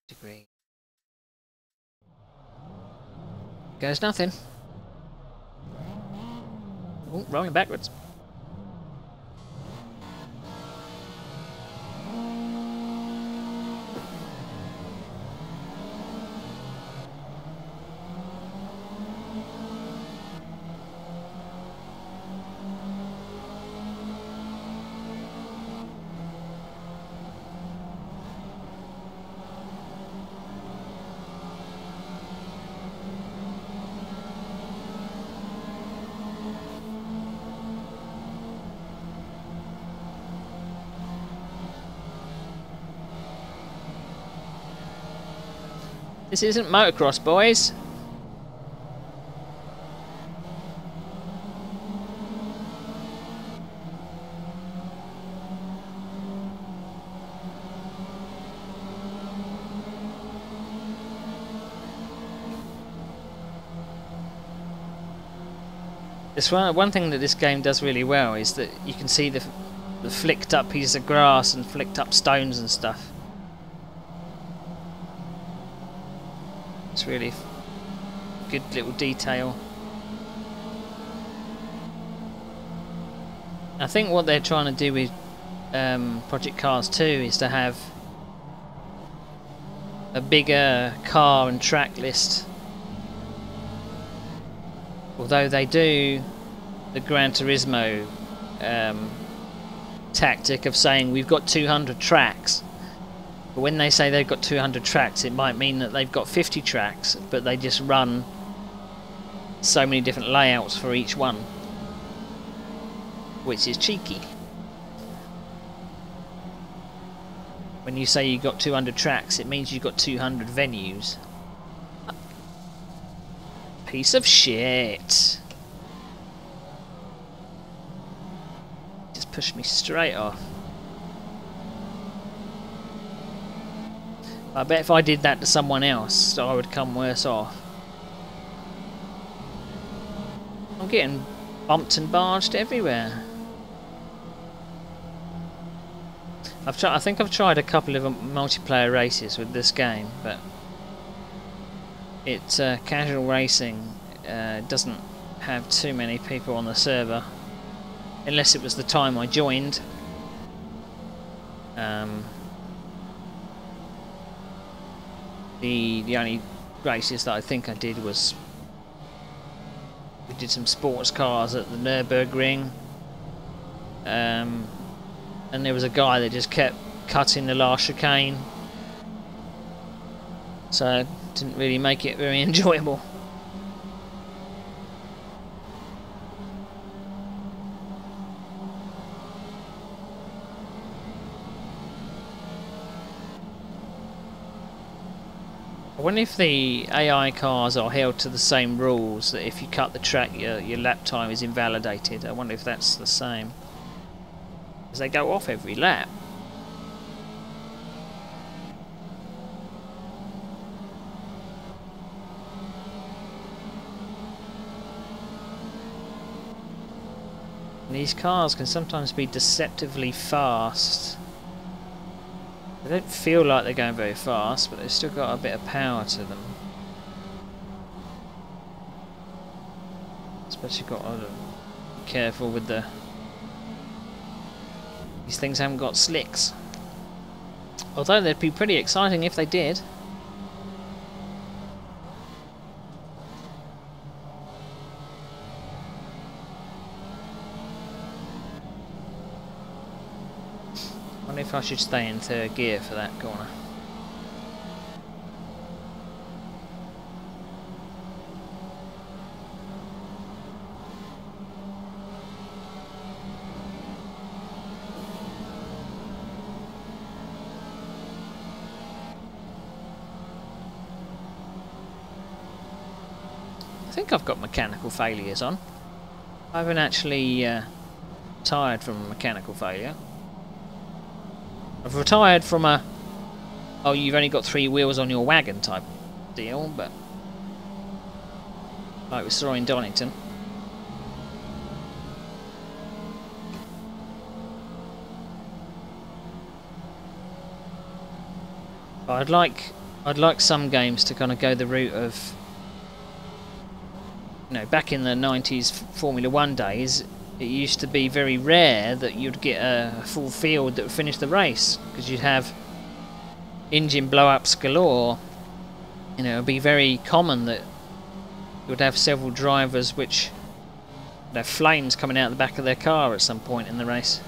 degree. Goes nothing. Ooh, rolling backwards. This isn't motocross, boys. This one thing that this game does really well is that you can see the flicked up pieces of grass and flicked up stones and stuff. It's really good little detail. I think what they're trying to do with Project Cars 2 is to have a bigger car and track list. Although they do the Gran Turismo tactic of saying we've got 200 tracks. But when they say they've got 200 tracks, it might mean that they've got 50 tracks, but they just run so many different layouts for each one, which is cheeky. When you say you've got 200 tracks, it means you've got 200 venues. Piece of shit. Just pushed me straight off. I bet if I did that to someone else, I would come worse off. I'm getting bumped and barged everywhere. I think I've tried a couple of multiplayer races with this game, but it's casual racing. Doesn't have too many people on the server, unless it was the time I joined. The only races that I think I did was we did some sports cars at the Nürburgring, and there was a guy that just kept cutting the last chicane, so it didn't really make it very enjoyable. I wonder if the AI cars are held to the same rules, that if you cut the track your lap time is invalidated. I wonder if that's the same, because they go off every lap. And these cars can sometimes be deceptively fast. They don't feel like they're going very fast, but they've still got a bit of power to them. Especially got to be careful with the... These things haven't got slicks. Although they'd be pretty exciting if they did. I wonder if I should stay in third gear for that corner. I think I've got mechanical failures on. I haven't actually retired from a mechanical failure. I've retired from a, oh, you've only got 3 wheels on your wagon type deal, but like we saw in Donington. But I'd like some games to kind of go the route of, you know, back in the 90s Formula 1 days, it used to be very rare that you'd get a full field that would finish the race, because you'd have engine blow-ups galore. You know, it would be very common that you would have several drivers which would have flames coming out the back of their car at some point in the race.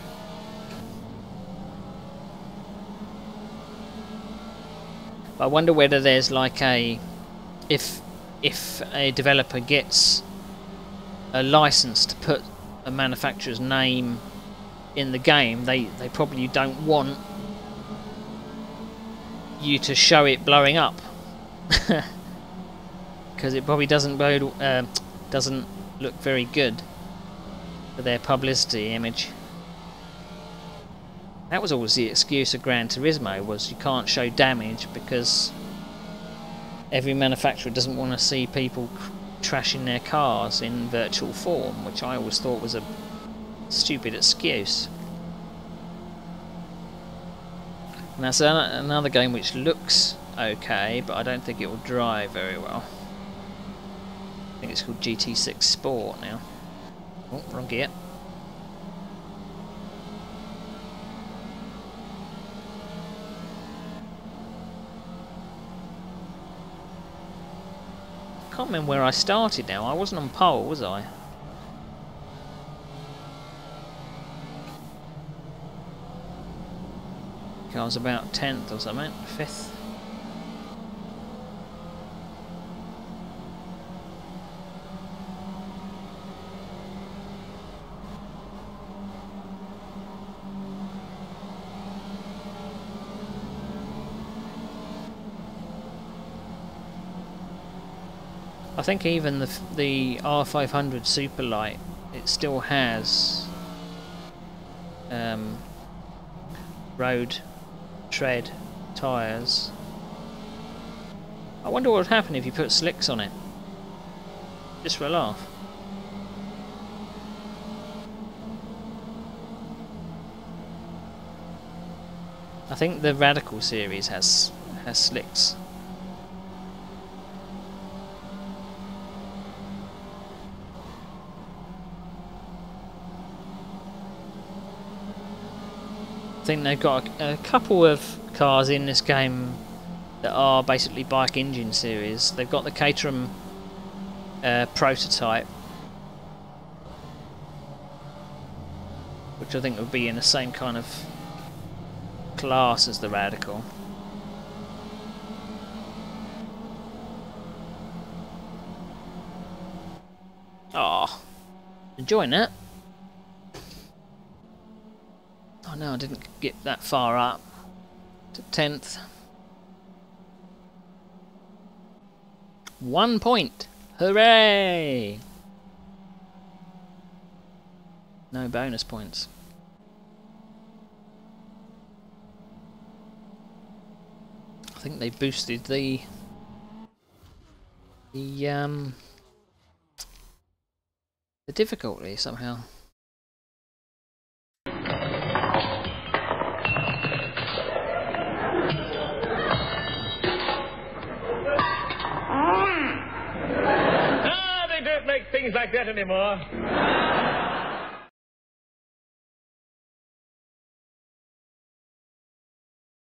But I wonder whether there's like a, if a developer gets a license to put a manufacturer's name in the game, they probably don't want you to show it blowing up, because it probably doesn't look very good for their publicity image. That was always the excuse of Gran Turismo, was you can't show damage because every manufacturer doesn't want to see people trashing their cars in virtual form, which I always thought was a stupid excuse. And that's another game which looks okay, but I don't think it will drive very well. I think it's called GT6 Sport now. Oh, wrong gear. I can't remember where I started now. I wasn't on pole, was I? I was about 10th or something, 5th. I think even the R500 Superlight, it still has road tread tyres. I wonder what would happen if you put slicks on it, just for a laugh. I think the Radical series has slicks. I think they've got a couple of cars in this game that are basically bike engine series. They've got the Caterham prototype, which I think would be in the same kind of class as the Radical. Oh, enjoying that. Oh no, I didn't get that far up to 10th. 1 point! Hooray! No bonus points. I think they boosted the difficulty somehow. They don't make things like that anymore.